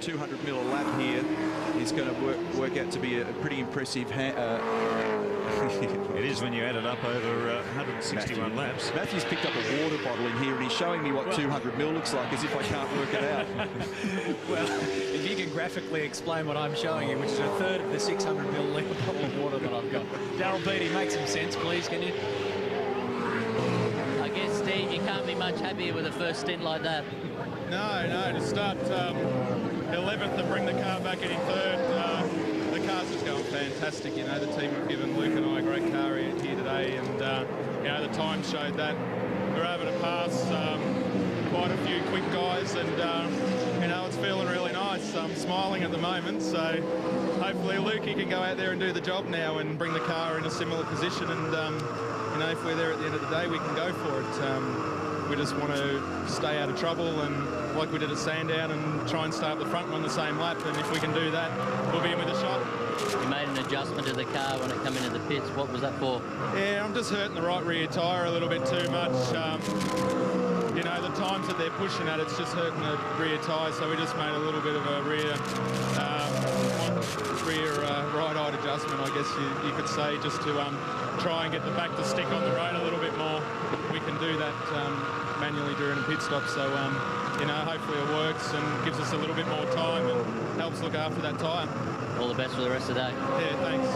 200 mil a lap here is going to work out to be a pretty impressive. It is when you add it up over 161 laps. Matthew's picked up a water bottle in here and he's showing me what 200 mil looks like, as if I can't work it out. Well, if you can graphically explain what I'm showing you, which is a third of the 600 milliliter bottle of water that I've got. Darryl Beattie, make some sense, please, can you? I guess, Steve, you can't be much happier with a first stint like that. No, to start 11th and bring the car back in third, the car's just going fantastic. You know, the team have given Luke and I a great car here today, and you know, the time showed that. We're able to pass quite a few quick guys, and you know, it's feeling really nice. I'm smiling at the moment, so hopefully Lukey can go out there and do the job now and bring the car in a similar position, and you know, if we're there at the end of the day, we can go for it. We just want to stay out of trouble, and like we did at Sandown, and try and stay up the front and on the same lap, and if we can do that, we'll be in with a shot. You made an adjustment to the car when it came into the pits. What was that for? Yeah, I'm just hurting the right rear tyre a little bit too much. You know, the times that they're pushing at, it's just hurting the rear tyre, so we just made a little bit of a rear right-eye adjustment, I guess you could say, just to try and get the back to stick on the road a little bit more. We can do that manually during a pit stop, so you know, hopefully it works and gives us a little bit more time and helps look after that tyre. All the best for the rest of the day. Yeah, thanks.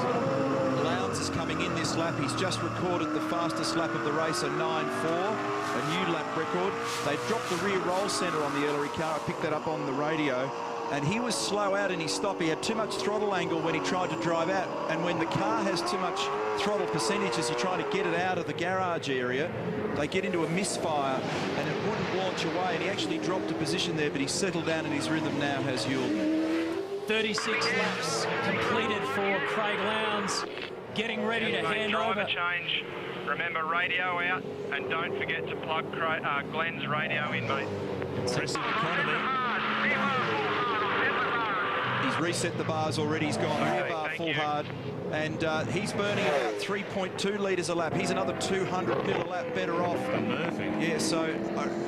Lowndes is coming in this lap. He's just recorded the fastest lap of the race, a 9.4, a new lap record. They dropped the rear roll centre on the Ellery car. I picked that up on the radio. And he was slow out in his stop. He had too much throttle angle when he tried to drive out. And when the car has too much throttle percentage as you're trying to get it out of the garage area, they get into a misfire and it wouldn't launch away. And he actually dropped a position there, but he's settled down and his rhythm now has yielded. 36 laps completed for Craig Lowndes, getting ready to hand over. Change. Remember, radio out, and don't forget to plug Glenn's radio in, mate. Impressive economy. He's reset the bars already. He's gone rear bar full hard, and he's burning about 3.2 litres a lap. He's another 200 mil a lap better off. Murphy. Yeah, so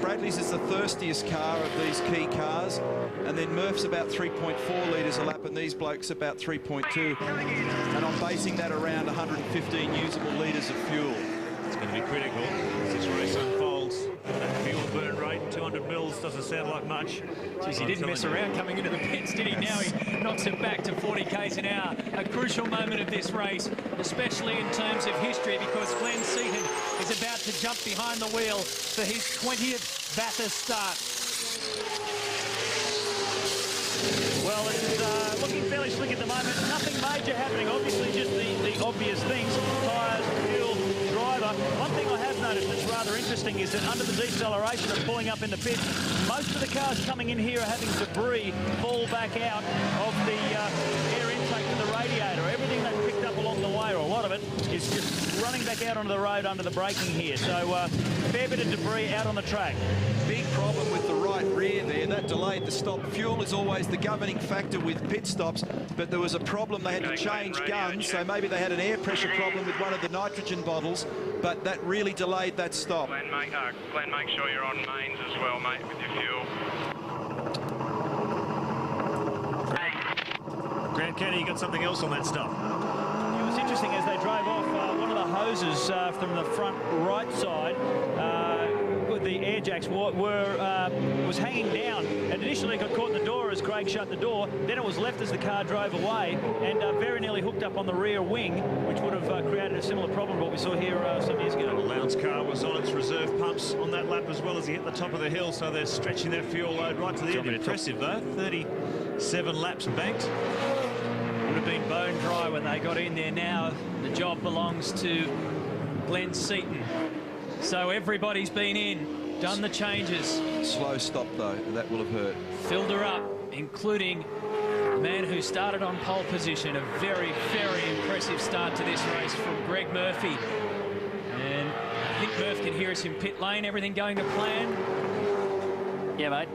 Bradley's is the thirstiest car of these key cars, and then Murph's about 3.4 litres a lap, and these blokes about 3.2. And I'm basing that around 115 usable litres of fuel. It's going to be critical as this race unfolds. That fuel burn rate, 200 mils, doesn't sound like much. Jeez, he didn't mess around coming into the pits, did he? Now he knocks it back to 40 k's an hour. A crucial moment of this race, especially in terms of history, because Glenn Seaton is about to jump behind the wheel for his 20th Bathurst start. Well, it's looking fairly slick at the moment. Nothing major happening. Obviously, just the obvious things: tyres, fuel, driver. One thing I have noticed that's rather interesting is that under the deceleration of pulling up in the pit, most of the cars coming in here are having debris fall back out of the air intake to the radiator. Everything they've picked up along the way, or a lot of it, is just running back out onto the road under the braking here. So fair bit of debris out on the track. Big problem with the right rear there. That delayed the stop. Fuel is always the governing factor with pit stops, but there was a problem. They had to change guns, so maybe they had an air pressure problem with one of the nitrogen bottles, but that really delayed that stop. Glenn, make sure you're on mains as well, mate, with your fuel. Grant Kenny, you got something else on that stuff? It was interesting as they drove off. One of the hoses from the front right side, with the air jacks, was hanging down, and initially got caught in the door as Craig shut the door. Then it was left as the car drove away, and very nearly hooked up on the rear wing, which would have created a similar problem to what we saw here some years ago. The Lowndes car was on its reserve pumps on that lap as well as he hit the top of the hill, so they're stretching that fuel load right to the end. Impressive though, 37 laps banked. Would have been bone dry when they got in there. Now the job belongs to Glenn Seaton. So everybody's been in, done the changes. Slow stop though, that will have hurt. Filled her up, including the man who started on pole position. A very, very impressive start to this race from Greg Murphy. And I think Murph can hear us in pit lane. Everything going to plan? Yeah, mate.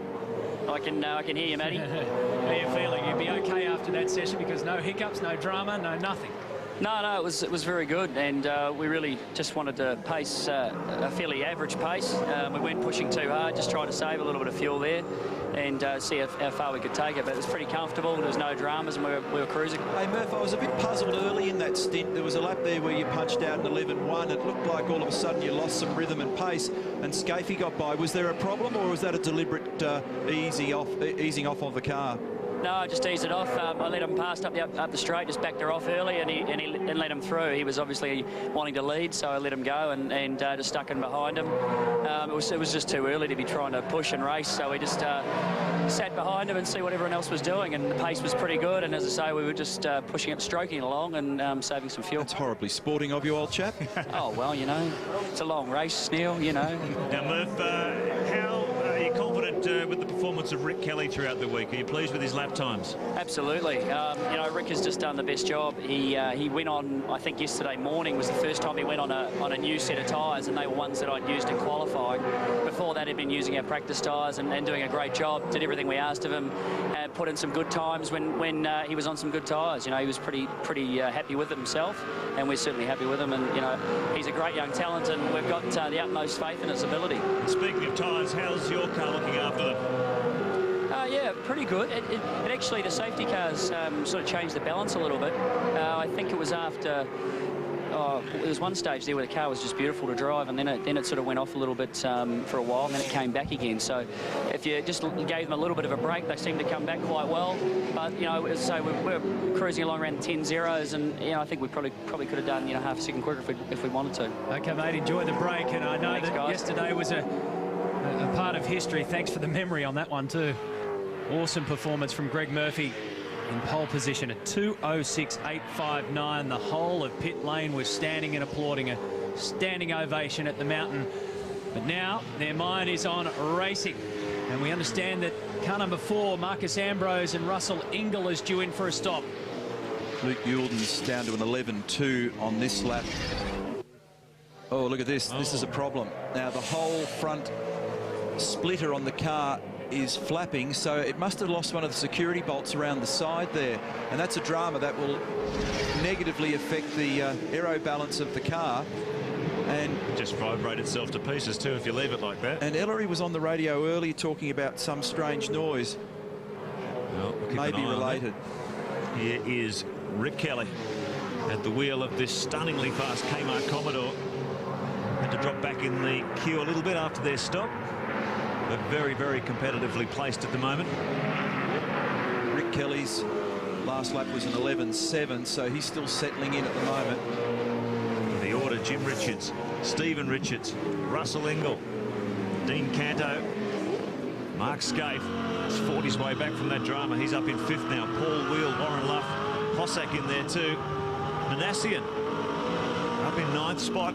I can hear you, Matty. How are you feeling? You'd be okay after that session because no hiccups, no drama, no nothing. No, it was very good, and we really just wanted to pace a fairly average pace. We weren't pushing too hard, just trying to save a little bit of fuel there and see how far we could take it. But it was pretty comfortable. There was no dramas, and we were cruising. Hey, Murph, I was a bit puzzled early in that stint. There was a lap there where you punched out an 11.1. It looked like all of a sudden you lost some rhythm and pace, and Scafie got by. Was there a problem, or was that a deliberate easing off of the car? No, I just eased it off. I let him pass up the straight, just backed her off early, and let him through. He was obviously wanting to lead, so I let him go and just stuck in behind him. It was just too early to be trying to push and race, so we just sat behind him and see what everyone else was doing, and the pace was pretty good. And as I say, we were just pushing it, stroking along, and saving some fuel. That's horribly sporting of you, old chap. Oh well, you know, it's a long race, Neil. You know. Now, Murph, how are you confident with the performance of Rick Kelly throughout the week? Are you pleased with his lap times? Absolutely. You know, Rick has just done the best job. He went on, I think yesterday morning was the first time he went on a new set of tyres, and they were ones that I'd used in qualifying. Before that, he'd been using our practice tyres and doing a great job. Did everything we asked of him, and put in some good times when he was on some good tyres. You know, he was pretty happy with it himself, and we're certainly happy with him. And you know, he's a great young talent, and we've got the utmost faith in his ability. Speaking of tyres, how's your car looking after them? Yeah, pretty good. It actually, the safety cars sort of changed the balance a little bit. I think it was after... there was one stage there where the car was just beautiful to drive, and then it sort of went off a little bit for a while, and then it came back again. So if you just gave them a little bit of a break, they seemed to come back quite well. But, you know, so we're cruising along around 10 zeros, and, you know, I think we probably could have done, you know, half a second quicker if we wanted to. Okay, mate, enjoy the break, and I know Thanks, that guys. Yesterday was a part of history. Thanks for the memory on that one too. Awesome performance from Greg Murphy in pole position at 2:06.859. The whole of pit lane was standing and applauding, a standing ovation at the mountain. But now their mind is on racing, and we understand that car number 4, Marcus Ambrose, and Russell Ingall is due in for a stop. Luke Youlden's down to an 11.2 on this lap. Oh, look at this. This is a problem. Now, the whole front splitter on the car is flapping, so it must have lost one of the security bolts around the side there, and that's a drama that will negatively affect the aero balance of the car, and just vibrate itself to pieces too if you leave it like that. And Ellery was on the radio earlier talking about some strange noise. Well, we'll maybe related. Here is Rick Kelly at the wheel of this stunningly fast Kmart Commodore. Had to drop back in the queue a little bit after their stop, but very, very competitively placed at the moment. Rick Kelly's last lap was an 11.7, so he's still settling in at the moment. The order: Jim Richards, Stephen Richards, Russell Ingall, Dean Canto, Mark Scaife. He's fought his way back from that drama. He's up in 5th now. Paul Wheel, Warren Luff, Hossack in there too. Manassian up in 9th spot.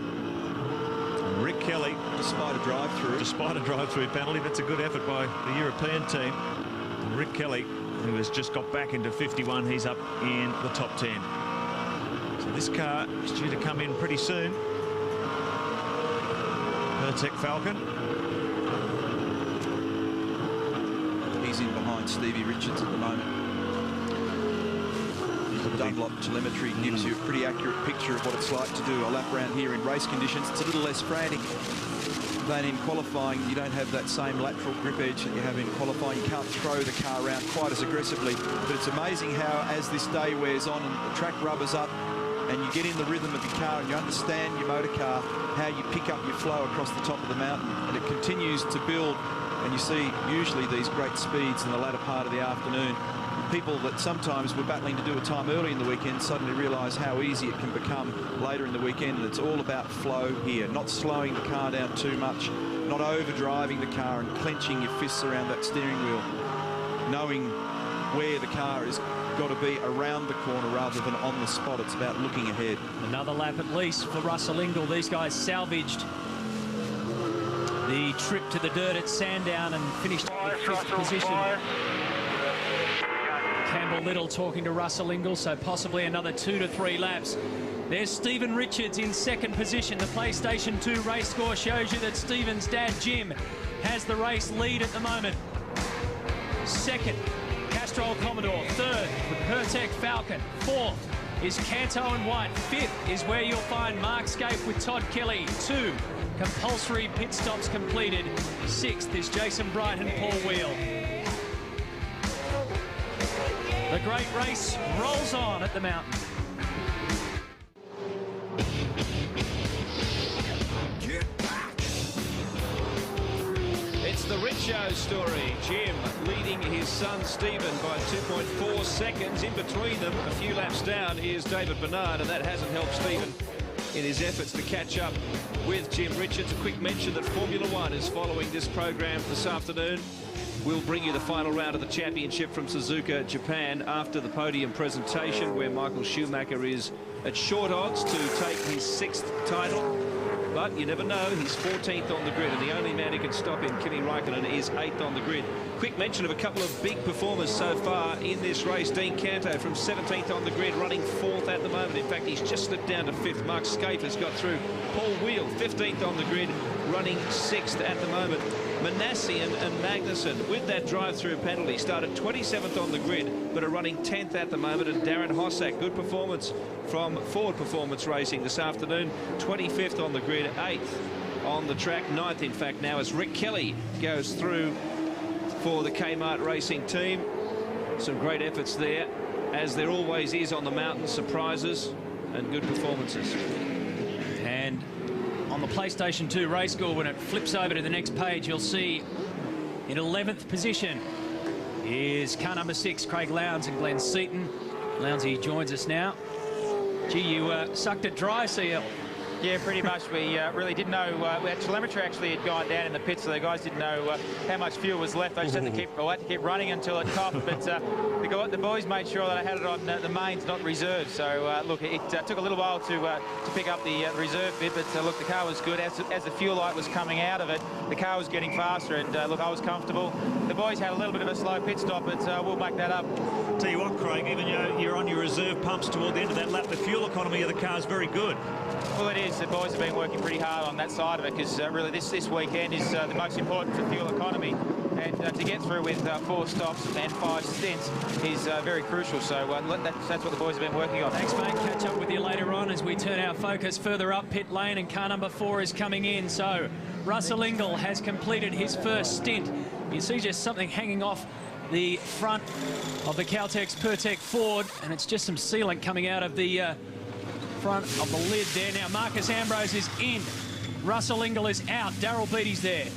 Rick Kelly, despite a drive-through penalty, that's a good effort by the European team. And Rick Kelly, who has just got back into 51, he's up in the top 10. So this car is due to come in pretty soon. Pertec Falcon. He's in behind Stevie Richards at the moment. Dunlop telemetry gives you a pretty accurate picture of what it's like to do a lap round here in race conditions. It's a little less frantic than in qualifying. You don't have that same lateral grip edge that you have in qualifying. You can't throw the car around quite as aggressively, but it's amazing how, as this day wears on and the track rubbers up and you get in the rhythm of your car and you understand your motor car, how you pick up your flow across the top of the mountain, and it continues to build, and you see usually these great speeds in the latter part of the afternoon. People that sometimes were battling to do a time early in the weekend suddenly realise how easy it can become later in the weekend. And it's all about flow here, not slowing the car down too much, not overdriving the car and clenching your fists around that steering wheel, knowing where the car has got to be around the corner rather than on the spot. It's about looking ahead. Another lap at least for Russell Ingall. These guys salvaged the trip to the dirt at Sandown and finished in 5th position. Campbell Little talking to Russell Ingall, so possibly another 2 to 3 laps. There's Stephen Richards in 2nd position. The PlayStation 2 race score shows you that Stephen's dad, Jim, has the race lead at the moment. 2nd, Castrol Commodore. 3rd, the Pertec Falcon. 4th, is Canto and White. 5th is where you'll find Mark Scaife with Todd Kelly. 2 compulsory pit stops completed. 6th is Jason Bright and Paul Wheel. The great race rolls on at the mountain. It's the Richo story. Jim leading his son Stephen by 2.4 seconds. In between them, a few laps down, is David Bernard, and that hasn't helped Stephen in his efforts to catch up with Jim Richards. A quick mention that Formula One is following this program this afternoon. We'll bring you the final round of the championship from Suzuka, Japan, after the podium presentation, where Michael Schumacher is at short odds to take his 6th title. But you never know, he's 14th on the grid, and the only man who can stop him, Kimi Raikkonen, is 8th on the grid. Quick mention of a couple of big performers so far in this race. Dean Canto from 17th on the grid, running 4th at the moment. In fact, he's just slipped down to 5th. Mark Scaife has got through. Paul Wheel, 15th on the grid, running 6th at the moment. Manassian and Magnussen, with that drive-through penalty, started 27th on the grid, but are running 10th at the moment. And Darren Hossack, good performance from Ford Performance Racing this afternoon, 25th on the grid, 8th on the track, 9th in fact now, as Rick Kelly goes through for the Kmart Racing team. Some great efforts there, as there always is on the mountain, surprises and good performances. And on the PlayStation 2 race score, when it flips over to the next page, you'll see in 11th position is car number 6, Craig Lowndes and Glenn Seaton. Lowndesy joins us now. Gee, you sucked it dry, CL. Yeah, pretty much. We really didn't know. Our telemetry actually had gone down in the pits, so the guys didn't know how much fuel was left. They just had to keep running until it topped. But the boys made sure that I had it on the mains, not reserve. So look, it took a little while to pick up the reserve bit, but look, the car was good. As the fuel light was coming out of it, the car was getting faster, and look, I was comfortable. The boys had a little bit of a slow pit stop, but we'll make that up. Tell you what, Craig, even you're on your reserve pumps toward the end of that lap, the fuel economy of the car is very good. Well, it is. The boys have been working pretty hard on that side of it, because really this weekend is the most important for fuel economy, and to get through with 4 stops and 5 stints is very crucial. So that's what the boys have been working on. Thanks, mate. Catch up with you later on as we turn our focus further up pit lane, and car number 4 is coming in. So Russell Ingall has completed his first stint. You see just something hanging off the front of the Caltex Pertec Ford, and it's just some sealant coming out of the front of the lid there. Now Marcus Ambrose is in, Russell Ingall is out, Daryl Beattie's there.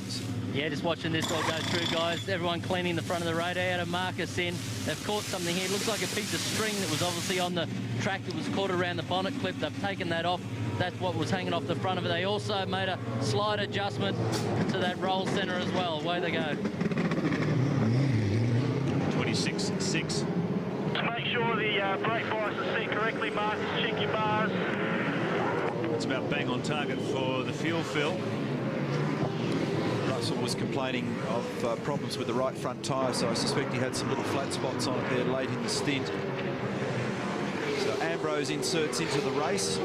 Yeah, just watching this all go through, guys. Everyone cleaning the front of the radiator. Marcus in. They've caught something here. It looks like a piece of string that was obviously on the track that was caught around the bonnet clip. They've taken that off. That's what was hanging off the front of it. They also made a slight adjustment to that roll center as well. Away they go. 26.6. To make sure the brake bias is set correctly, Marcus, check your bars. It's about bang on target for the fuel fill. Russell was complaining of problems with the right front tyre, so I suspect he had some little flat spots on it there late in the stint. So Ambrose inserts into the race,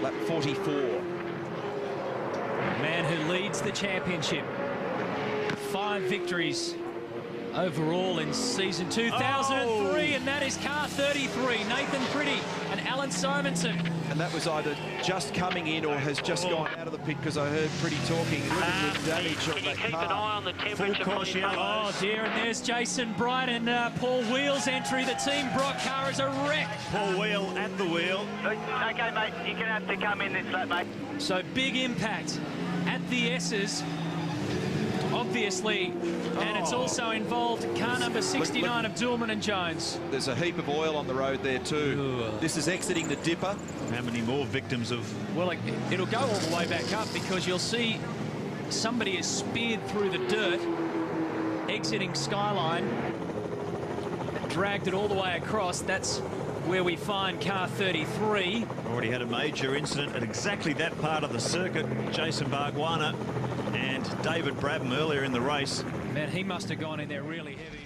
lap 44. Man who leads the championship. 5 victories overall in season 2003, and that is car 33, Nathan Pretty and Alan Simonson. And that was either just coming in or has just gone out of the pit, because I heard Pretty talking. Limited damage on that Keep car. an eye on the temperature. Oh dear, and there's Jason Bright and Paul Wheel's entry. The Team Brock car is a wreck. Paul Wheel at the wheel. Okay, mate, you're going to have to come in this lap, mate. So big impact at the S's, obviously, and it's also involved car number 69 of Dillman and Jones. There's a heap of oil on the road there too. This is exiting the dipper. How many more victims of... Well, it'll go all the way back up, because you'll see somebody is speared through the dirt, exiting Skyline, dragged it all the way across. That's where we find car 33. Already had a major incident at exactly that part of the circuit. Jason Bargwanna and David Brabham earlier in the race. Man, he must have gone in there really heavy.